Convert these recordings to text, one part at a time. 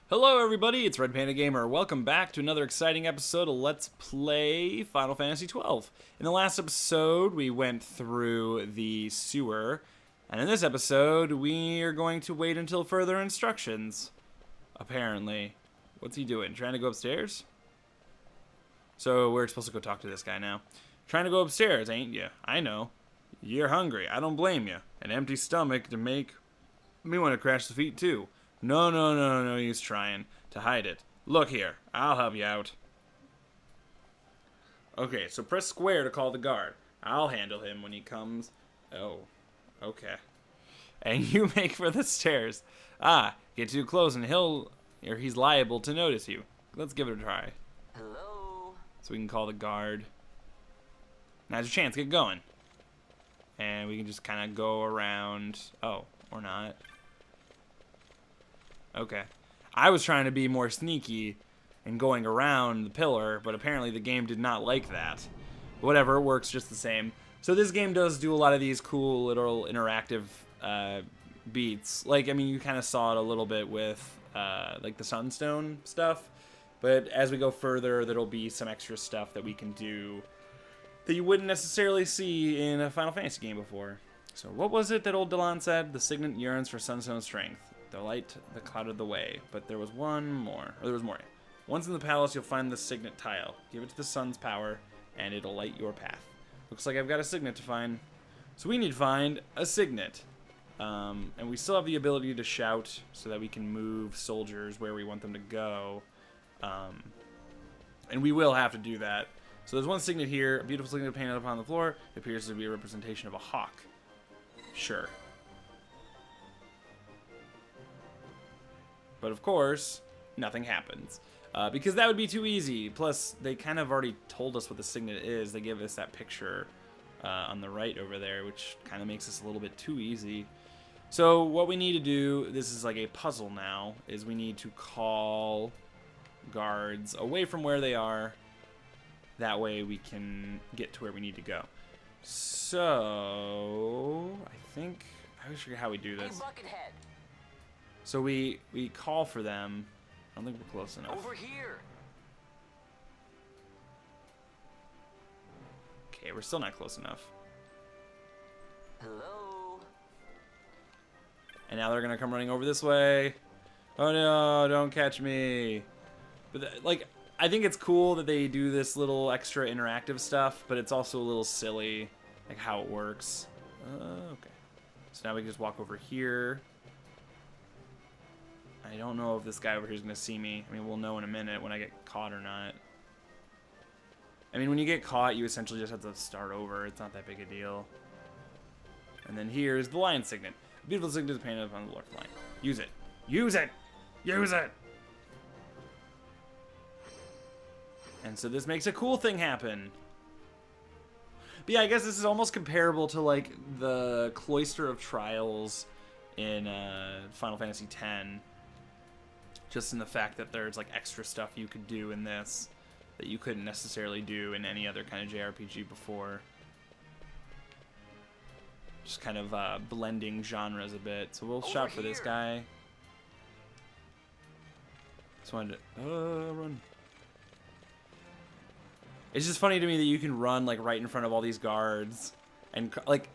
Hello everybody, it's Red Panda Gamer. Welcome back to another exciting episode of Let's Play Final Fantasy XII. In the last episode, we went through the sewer, and in this episode, we are going to wait until further instructions. Apparently. What's he doing? Trying to go upstairs? So we're supposed to go talk to this guy now. Trying to go upstairs, ain't you? I know. You're hungry. I don't blame you. An empty stomach to make me want to crash the feet too. No, he's trying to hide it. Look here, I'll help you out. Okay, so press square to call the guard. I'll handle him when he comes. Oh, okay. And you make for the stairs. Get too close and he's liable to notice you. Let's give it a try. Hello? So we can call the guard. Now's your chance, get going. And we can just kind of go around. Oh, or not. Okay. I was trying to be more sneaky and going around the pillar, but apparently the game did not like that. Whatever, it works just the same. So this game does do a lot of these cool little interactive beats. Like, I mean, you kind of saw it a little bit with like the Sunstone stuff, but as we go further, there'll be some extra stuff that we can do that you wouldn't necessarily see in a Final Fantasy game before. So what was it that old Delon said? The Signet yearns for Sunstone strength. The light that clouded the way, but there was one more. Or there was more. Once in the palace, you'll find the Signet tile. Give it to the sun's power, and it'll light your path. Looks like I've got a Signet to find. So we need to find a Signet. And we still have the ability to shout so that we can move soldiers where we want them to go. And we will have to do that. So there's one Signet here, a beautiful Signet painted upon the floor. It appears to be a representation of a hawk. Sure. But of course, nothing happens. Because that would be too easy. Plus, they kind of already told us what the Signet is. They give us that picture on the right over there, which kind of makes this a little bit too easy. So what we need to do, this is like a puzzle now, is we need to call guards away from where they are. That way we can get to where we need to go. So, I always forget how we do this. Hey, Buckethead. So we call for them. I don't think we're close enough. Over here. Okay, we're still not close enough. Hello? And now they're gonna come running over this way. Oh no, don't catch me. But I think it's cool that they do this little extra interactive stuff, but it's also a little silly, like how it works. Okay. So now we can just walk over here. I don't know if this guy over here is going to see me. I mean, we'll know in a minute when I get caught or not. I mean, when you get caught, you essentially just have to start over. It's not that big a deal. And then here's the lion signet. A beautiful signet is painted upon the left line. Use it. Use it! Use it! And so this makes a cool thing happen. But yeah, I guess this is almost comparable to, like, the Cloister of Trials in Final Fantasy X. Just in the fact that there's like extra stuff you could do in this that you couldn't necessarily do in any other kind of JRPG before. Just kind of blending genres a bit. So we'll shop for this guy. Just wanted to run. It's just funny to me that you can run like right in front of all these guards, and like,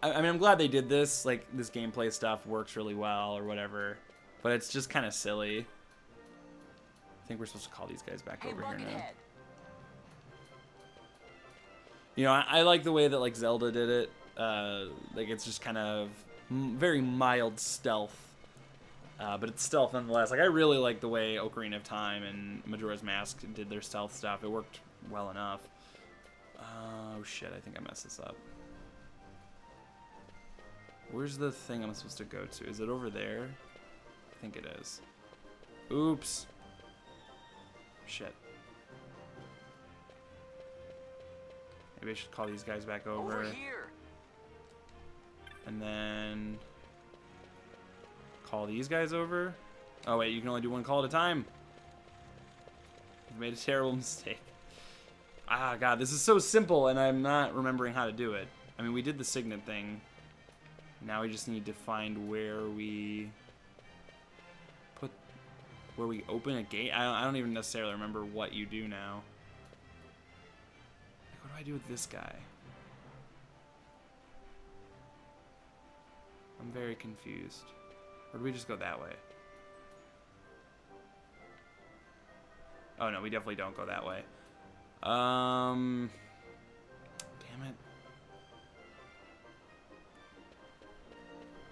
I mean, I'm glad they did this. Like, this gameplay stuff works really well or whatever. But it's just kind of silly. I think we're supposed to call these guys back over here now. You know, I like the way that, like, Zelda did it. Like, it's just kind of very mild stealth. But it's stealth nonetheless. Like, I really like the way Ocarina of Time and Majora's Mask did their stealth stuff. It worked well enough. Oh, shit. I think I messed this up. Where's the thing I'm supposed to go to? Is it over there? I think it is. Oops. Shit. Maybe I should call these guys back over. Over here. And then call these guys over. Oh wait, you can only do one call at a time. I've made a terrible mistake. Ah, God, this is so simple, and I'm not remembering how to do it. I mean, we did the Signet thing. Now we just need to find where we where we open a gate. I don't even necessarily remember what you do now. Like, what do I do with this guy? I'm very confused. Or do we just go that way? Oh no, we definitely don't go that way. Damn it.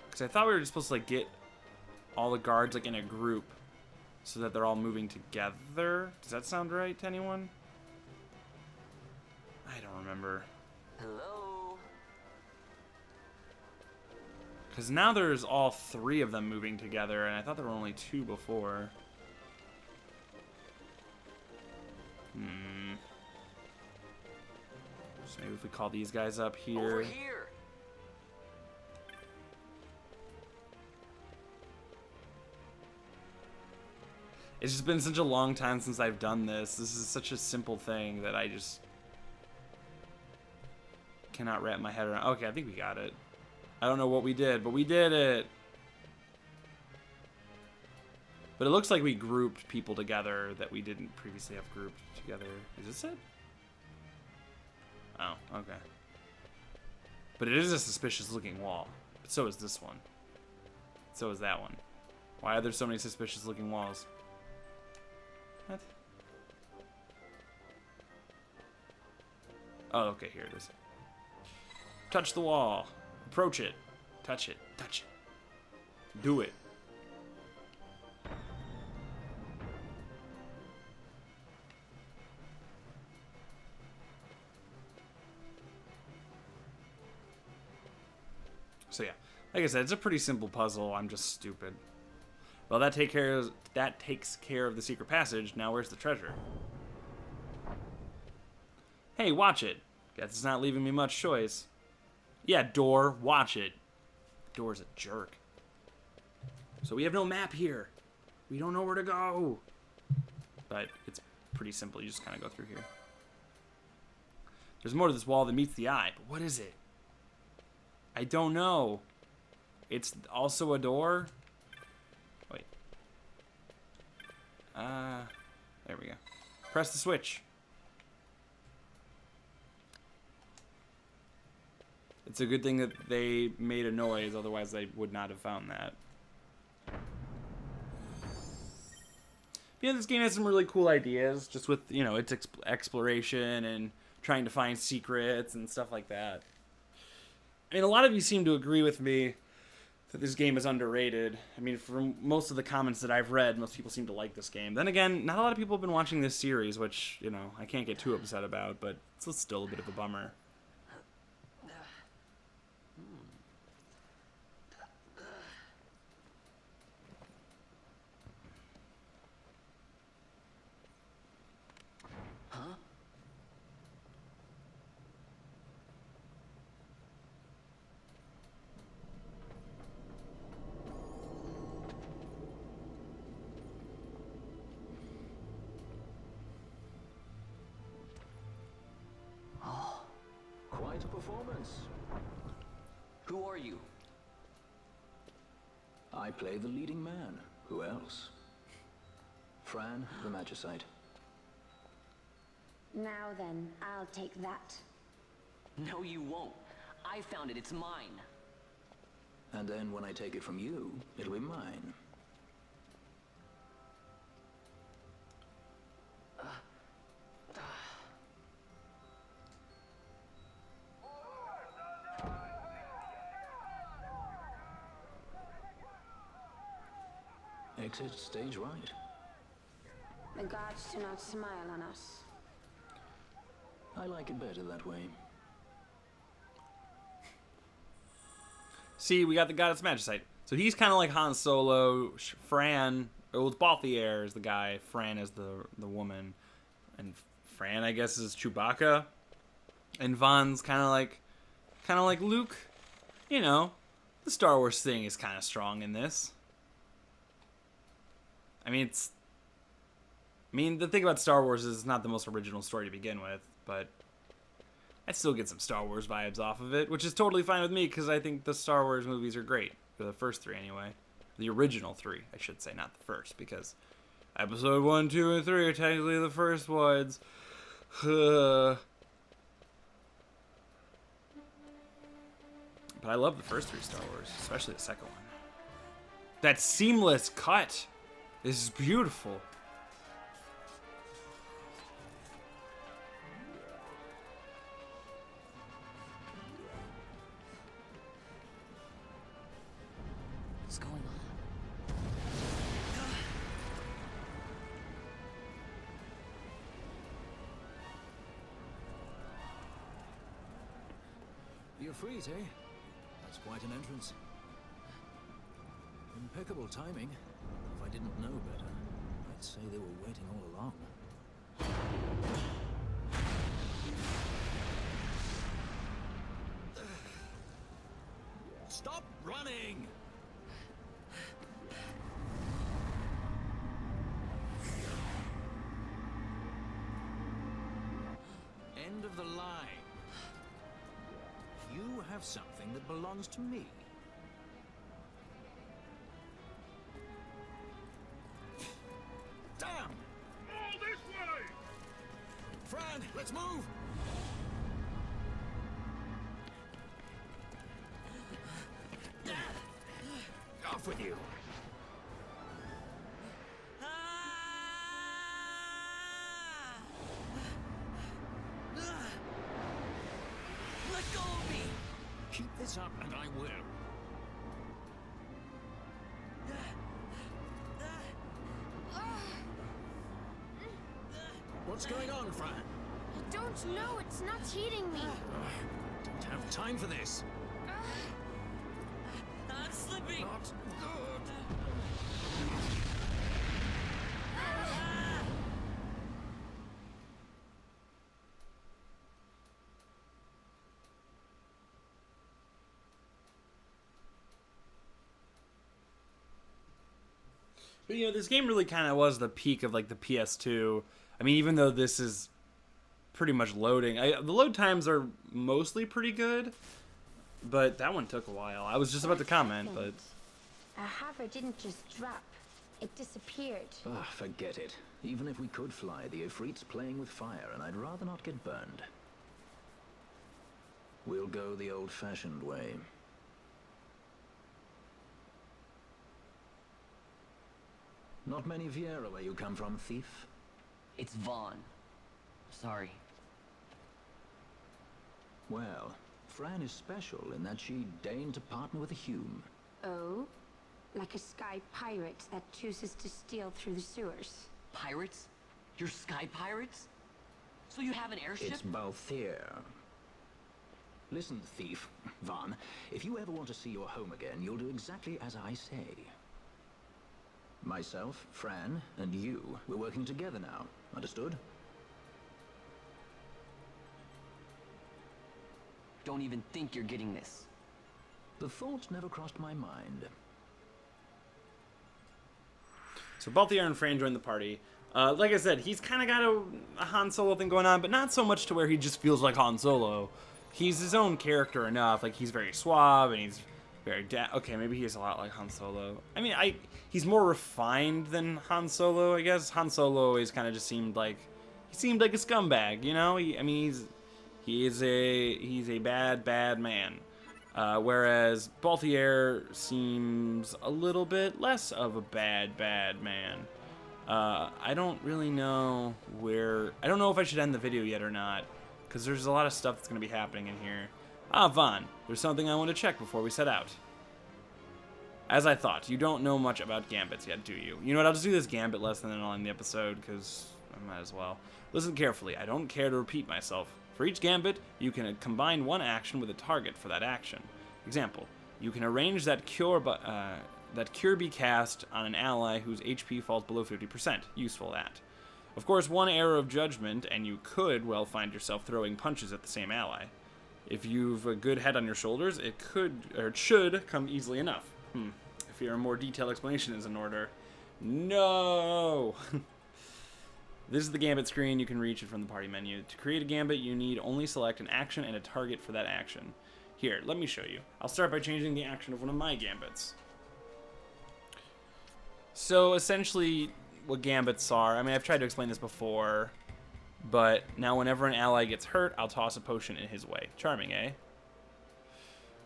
Because I thought we were just supposed to like get all the guards like in a group so that they're all moving together. Does that sound right to anyone? I don't remember. Hello? Because now there's all 3 of them moving together, and I thought there were only 2 before. So maybe if we call these guys up here. Over here. It's just been such a long time since I've done this. This is such a simple thing that I just cannot wrap my head around. Okay, I think we got it. I don't know what we did, but we did it. But it looks like we grouped people together that we didn't previously have grouped together. Is this it? Oh, okay. But it is a suspicious looking wall. But so is this one. So is that one. Why are there so many suspicious looking walls? What? Oh, okay, here it is. Touch the wall. Approach it. Touch it. Touch it. Do it. So yeah, like I said, it's a pretty simple puzzle. I'm just stupid. Well, that takes care of the secret passage. Now where's the treasure? Hey, watch it. Guess it's not leaving me much choice. Yeah, door, watch it. Door's a jerk. So we have no map here. We don't know where to go. But it's pretty simple. You just kind of go through here. There's more to this wall than meets the eye. But what is it? I don't know. It's also a door. Wait. There we go. Press the switch. It's a good thing that they made a noise, otherwise they would not have found that. Yeah, this game has some really cool ideas, just with, you know, its exploration and trying to find secrets and stuff like that. I mean, a lot of you seem to agree with me that this game is underrated. I mean, from most of the comments that I've read, most people seem to like this game. Then again, not a lot of people have been watching this series, which, you know, I can't get too upset about, but it's still a bit of a bummer. Quite a performance. Who are you? I play the leading man. Who else? Fran, the Magicite. Now then, I'll take that. No, you won't. I found it. It's mine. And then when I take it from you, it'll be mine. Exit stage right. The gods do not smile on us. I like it better that way. See, we got the goddess Magicite. So he's kind of like Han Solo. Fran, it's Balthier is the guy. Fran is the woman. And Fran, I guess, is Chewbacca. And Van's kind of like Luke. You know, the Star Wars thing is kind of strong in this. I mean, the thing about Star Wars is it's not the most original story to begin with, but I still get some Star Wars vibes off of it, which is totally fine with me because I think the Star Wars movies are great. For the first 3 anyway. The original 3, I should say, not the first, because Episode 1, 2, and 3 are technically the first ones. But I love the first 3 Star Wars, especially the second one. That seamless cut is beautiful. What's going on? You're freeze, eh? That's quite an entrance. Impeccable timing. If I didn't know better, I'd say they were waiting all along. Stop running! End of the line. You have something that belongs to me. Damn! All this way! Fran, let's move! Off with you! Let go of me! Keep this up and I will. What's going on, Fran? I don't know. It's not heating me. Don't have time for this. I'm slipping! Not good. But you know, this game really kind of was the peak of like the PS2. I mean, even though this is pretty much loading, the load times are mostly pretty good, but that one took a while. I was just about to comment, but A hover didn't just drop. It disappeared. Ah, forget it. Even if we could fly, the Ifrit's playing with fire, and I'd rather not get burned. We'll go the old-fashioned way. Not many Viera where you come from, thief? It's Vaughn. Sorry. Well, Fran is special in that she deigned to partner with a Hume. Oh? Like a sky pirate that chooses to steal through the sewers. Pirates? You're sky pirates? So you have an airship? It's Balthier. Listen, thief, Vaughn, if you ever want to see your home again, you'll do exactly as I say. Myself, Fran, and you, we're working together now. Understood? Don't even think you're getting this. The thought never crossed my mind. so Balthier and Fran joined the party. Like I said, he's kind of got a Han Solo thing going on, but not so much to where he just feels like Han Solo. He's his own character enough. Like, he's very suave and he's very okay, maybe he's a lot like Han Solo. I mean, he's more refined than Han Solo, I guess. Han Solo always kind of just seemed like a scumbag, you know? He's a bad man. Whereas Balthier seems a little bit less of a bad man. I don't really know I don't know if I should end the video yet or not, because there's a lot of stuff that's going to be happening in here. Vaughn, there's something I want to check before we set out. As I thought, you don't know much about gambits yet, do you? You know what, I'll just do this gambit lesson and I'll end the episode, because I might as well. Listen carefully, I don't care to repeat myself. For each gambit, you can combine one action with a target for that action. Example, you can arrange that cure be cast on an ally whose HP falls below 50%. Useful that. Of course, one error of judgment, and you could well find yourself throwing punches at the same ally. If you've a good head on your shoulders, it should come easily enough. I fear a more detailed explanation is in order. No! This is the gambit screen. You can reach it from the party menu. To create a gambit, you need only select an action and a target for that action. Here, let me show you. I'll start by changing the action of one of my gambits. So essentially, what gambits are. I mean, I've tried to explain this before, but now whenever an ally gets hurt, I'll toss a potion in his way. Charming, eh?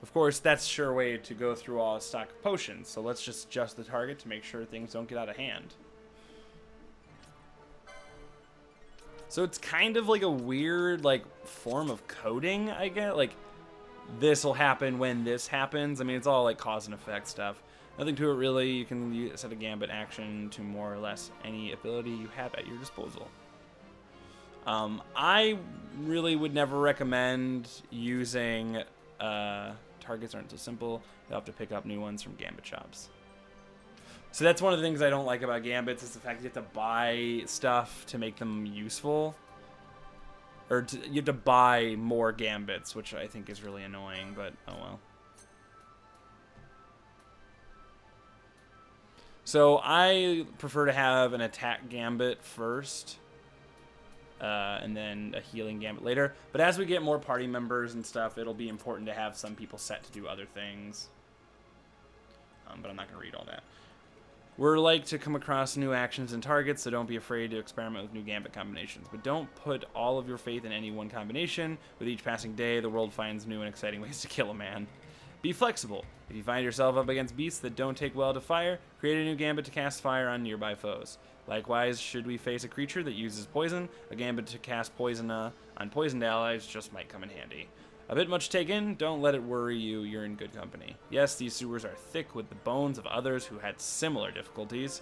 Of course, that's a sure way to go through all a stock of potions, so let's just adjust the target to make sure things don't get out of hand. So it's kind of like a weird, like, form of coding, I get. Like, this will happen when this happens. I mean, it's all, like, cause and effect stuff. Nothing to it, really. You can set a gambit action to more or less any ability you have at your disposal. I really would never recommend using... targets aren't so simple. You'll have to pick up new ones from gambit shops. So that's one of the things I don't like about gambits is the fact that you have to buy stuff to make them useful. Or you have to buy more gambits, which I think is really annoying, but oh well. So I prefer to have an attack gambit first. And then a healing gambit later. But as we get more party members and stuff, it'll be important to have some people set to do other things. But I'm not going to read all that. We're like to come across new actions and targets, so don't be afraid to experiment with new gambit combinations. But don't put all of your faith in any one combination. With each passing day, the world finds new and exciting ways to kill a man. Be flexible. If you find yourself up against beasts that don't take well to fire, create a new gambit to cast fire on nearby foes. Likewise, should we face a creature that uses poison, a gambit to cast poison on poisoned allies just might come in handy. A bit much taken, don't let it worry you, you're in good company. Yes, these sewers are thick with the bones of others who had similar difficulties.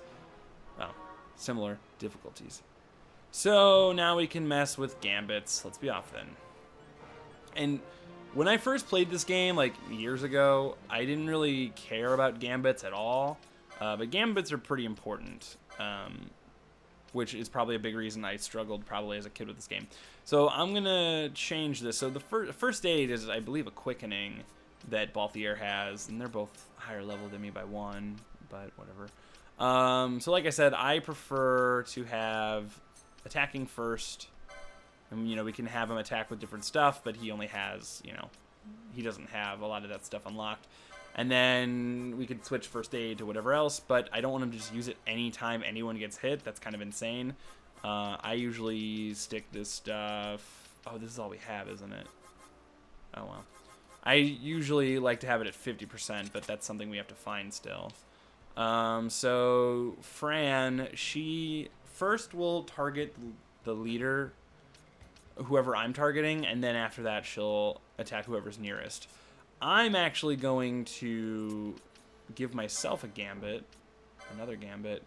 Well, similar difficulties. So now we can mess with gambits. Let's be off then. And when I first played this game, like years ago, I didn't really care about gambits at all. But gambits are pretty important. Which is probably a big reason I struggled probably as a kid with this game. So I'm going to change this. So the first aid is, I believe, a quickening that Balthier has. And they're both higher level than me by 1, but whatever. So like I said, I prefer to have attacking first. And, you know, we can have him attack with different stuff, but he only has, you know, he doesn't have a lot of that stuff unlocked. And then we could switch first aid to whatever else, but I don't want him to just use it anytime anyone gets hit. That's kind of insane. I usually stick this stuff... Oh, this is all we have, isn't it? Oh, well. I usually like to have it at 50%, but that's something we have to find still. So, Fran, she first will target the leader, whoever I'm targeting, and then after that she'll attack whoever's nearest. I'm actually going to give myself a gambit, another gambit.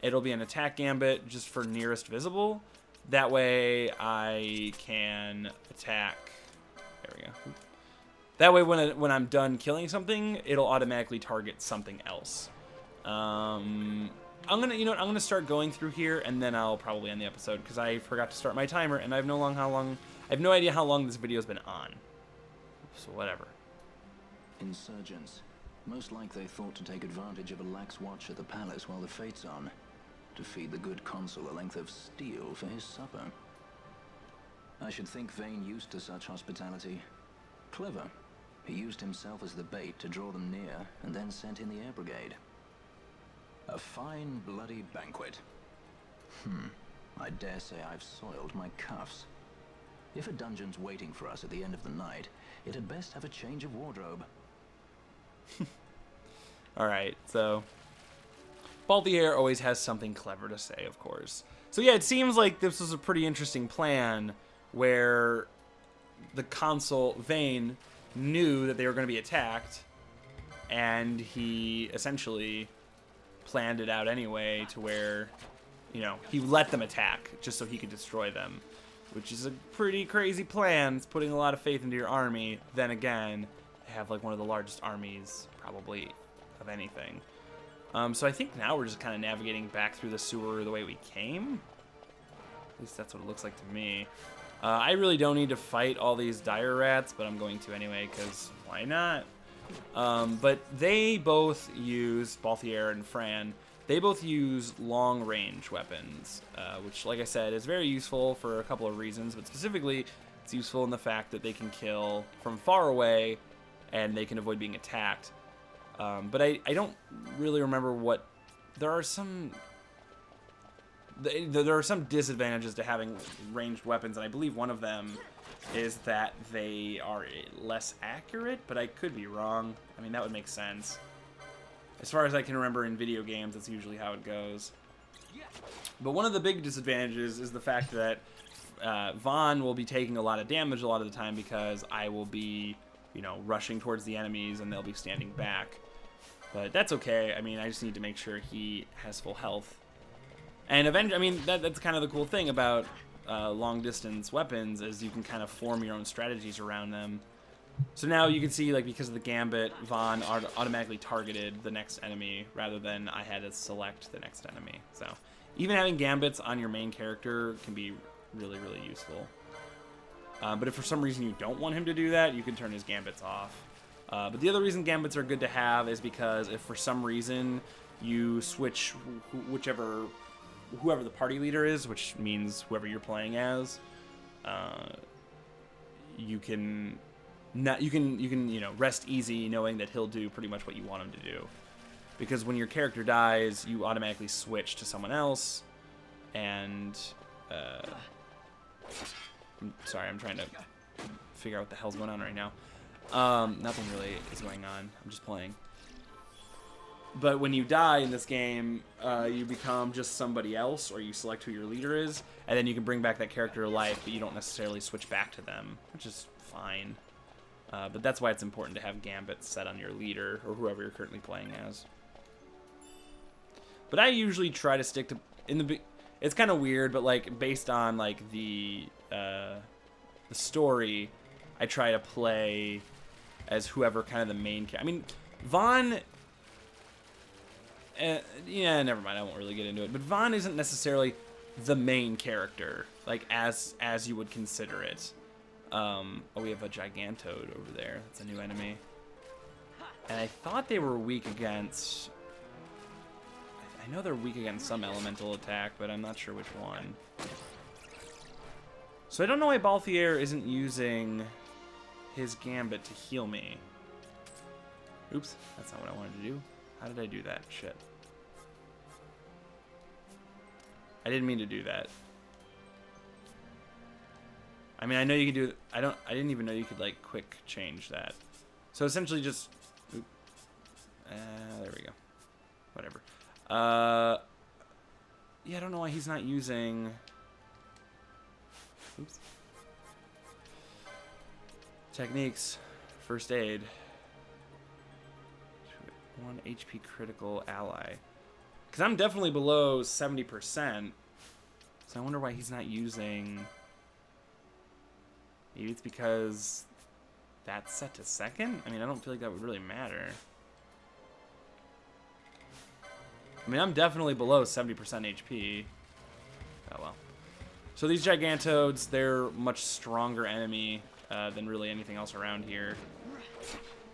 It'll be an attack gambit just for nearest visible. That way I can attack. There we go. That way when I'm done killing something, it'll automatically target something else. I'm gonna start going through here, and then I'll probably end the episode because I forgot to start my timer, and I have no idea how long this video's been on. So whatever. Insurgents. Most like they thought to take advantage of a lax watch at the palace while the fate's on. To feed the good consul a length of steel for his supper. I should think Vane used to such hospitality. Clever. He used himself as the bait to draw them near, and then sent in the air brigade. A fine bloody banquet. I dare say I've soiled my cuffs. If a dungeon's waiting for us at the end of the night, it had best have a change of wardrobe. Alright, so Balthier always has something clever to say, of course. So yeah, it seems like this was a pretty interesting plan where the consul, Vane, knew that they were going to be attacked, and he essentially planned it out anyway to where, you know, he let them attack just so he could destroy them, which is a pretty crazy plan. It's putting a lot of faith into your army. Then again, they have like one of the largest armies probably of anything. So I think now we're just kind of navigating back through the sewer the way we came. At least that's what it looks like to me. I really don't need to fight all these dire rats, but I'm going to anyway, because why not? But they both use, Balthier and Fran, they both use long-range weapons, which, like I said, is very useful for a couple of reasons, but specifically, it's useful in the fact that they can kill from far away, and they can avoid being attacked. But I don't really remember what... There are some... there are some disadvantages to having ranged weapons, and I believe one of them is that they are less accurate, but I could be wrong. I mean, that would make sense. As far as I can remember in video games, that's usually how it goes. But one of the big disadvantages is the fact that Vaughn will be taking a lot of damage a lot of the time because I will be, you know, rushing towards the enemies and they'll be standing back. But that's okay. I mean, I just need to make sure he has full health. And I mean, that's kind of the cool thing about long-distance weapons is you can kind of form your own strategies around them. So now you can see, like, because of the gambit, Vaughn automatically targeted the next enemy rather than I had to select the next enemy. So even having gambits on your main character can be really, really useful. But if for some reason you don't want him to do that, you can turn his gambits off. But the other reason gambits are good to have is because if for some reason you switch whoever the party leader is, which means whoever you're playing as, you can rest easy knowing that he'll do pretty much what you want him to do. Because when your character dies, you automatically switch to someone else, and I'm sorry, I'm trying to figure out what the hell's going on right now. Nothing really is going on. I'm just playing. But when you die in this game, you become just somebody else, or you select who your leader is, and then you can bring back that character to life, but you don't necessarily switch back to them, which is fine. But that's why it's important to have gambits set on your leader, or whoever you're currently playing as. But I usually try to stick to... It's kind of weird, but like based on like the story, I try to play as whoever kind of the main character. I mean, Vaughn... yeah, never mind. I won't really get into it. But Vaughn isn't necessarily the main character, like as you would consider it. Oh, we have a Gigantode over there. That's a new enemy. And I thought they were weak against... I know they're weak against some elemental attack, but I'm not sure which one. So I don't know why Balthier isn't using his gambit to heal me. Oops, that's not what I wanted to do. How did I do that? Shit. I didn't mean to do that. I mean, I know you can do... I didn't even know you could, like, quick change that. So essentially just... there we go. Whatever. Yeah, I don't know why he's not using... Oops. Techniques. First aid. 1 HP critical ally. Because I'm definitely below 70%. So I wonder why he's not using... Maybe it's because that's set to second? I mean, I don't feel like that would really matter. I mean, I'm definitely below 70% HP. Oh, well. So these Gigantodes, they're much stronger enemy than really anything else around here.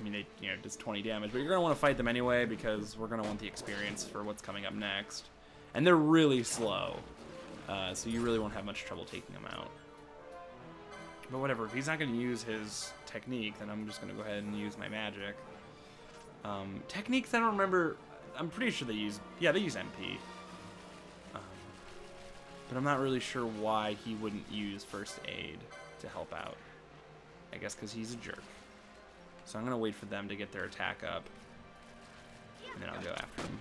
I mean, they, does 20 damage, but you're going to want to fight them anyway because we're going to want the experience for what's coming up next. And they're really slow, so you really won't have much trouble taking them out. But whatever, if he's not going to use his technique, then I'm just going to go ahead and use my magic. Techniques, I don't remember. I'm pretty sure they use... Yeah, they use MP. But I'm not really sure why he wouldn't use first aid to help out. I guess because he's a jerk. So I'm going to wait for them to get their attack up. And then I'll go after them.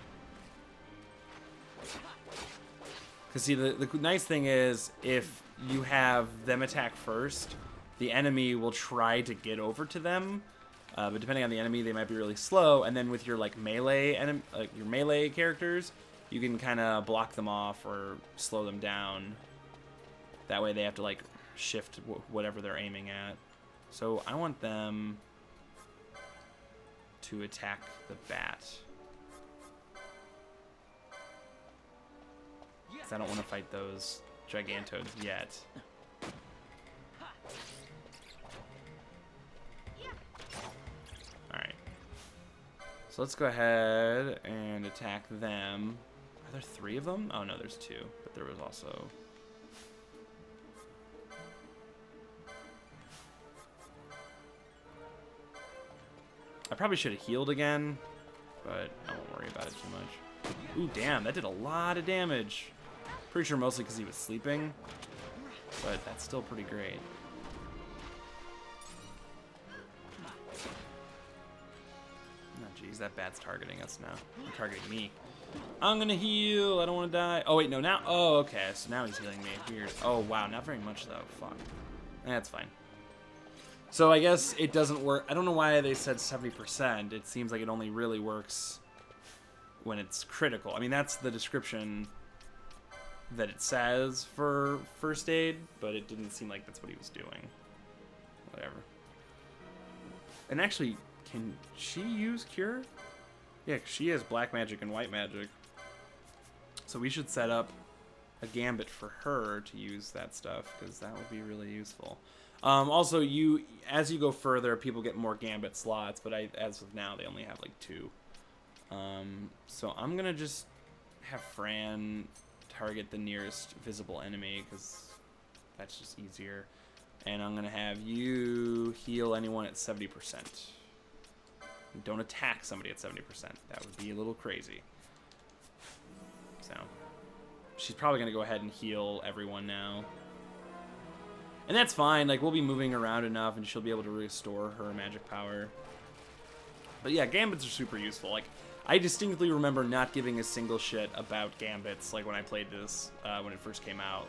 Because see, the nice thing is, if you have them attack first, the enemy will try to get over to them. But depending on the enemy, they might be really slow. And then with your melee characters, you can kind of block them off or slow them down. That way, they have to shift whatever they're aiming at. So I want them to attack the bat. Because I don't want to fight those Gigantodes yet. Alright. So let's go ahead and attack them. Are there 3 of them? Oh no, there's 2. But there was also... I probably should have healed again, but I won't worry about it too much. Ooh, damn, that did a lot of damage. Pretty sure mostly because he was sleeping, but that's still pretty great. Oh, jeez, that bat's targeting us now. Or targeting me. I'm gonna heal. I don't want to die. Oh, wait, no, now. Oh, okay. So now he's healing me. Weird. Oh, wow. Not very much, though. Fuck. That's fine. So I guess it doesn't work. I don't know why they said 70%. It seems like it only really works when it's critical. I mean, that's the description that it says for first aid, but it didn't seem like that's what he was doing. Whatever. And actually, can she use cure? Yeah, 'cause she has black magic and white magic. So we should set up a gambit for her to use that stuff, because that would be really useful. Also, as you go further, people get more gambit slots, but as of now, they only have like 2. So I'm gonna just have Fran target the nearest visible enemy, because that's just easier. And I'm gonna have you heal anyone at 70%. Don't attack somebody at 70%. That would be a little crazy. So she's probably gonna go ahead and heal everyone now. And that's fine, like, we'll be moving around enough and she'll be able to restore her magic power. But yeah, gambits are super useful. Like, I distinctly remember not giving a single shit about gambits, like, when I played this, when it first came out.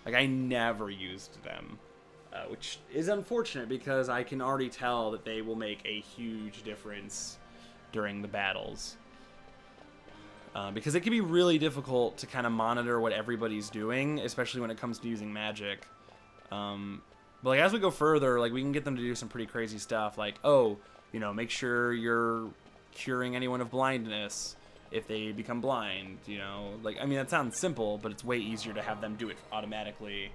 Like, I never used them, which is unfortunate because I can already tell that they will make a huge difference during the battles. Because it can be really difficult to kind of monitor what everybody's doing, especially when it comes to using magic. But like as we go further, like we can get them to do some pretty crazy stuff, like, oh, you know, make sure you're curing anyone of blindness if they become blind, you know. Like, I mean, that sounds simple, but it's way easier to have them do it automatically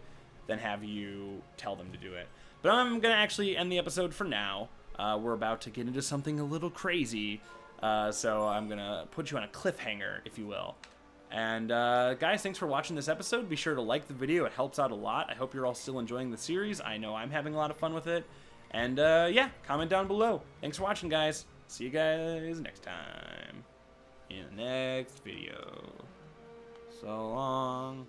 than have you tell them to do it. But I'm gonna actually end the episode for now. We're about to get into something a little crazy, so I'm gonna put you on a cliffhanger, if you will. And guys, thanks for watching this episode. Be sure to like the video. It helps out a lot. I hope you're all still enjoying the series. I know I'm having a lot of fun with it. And yeah, comment down below. Thanks for watching, guys. See you guys next time in the next video. So long.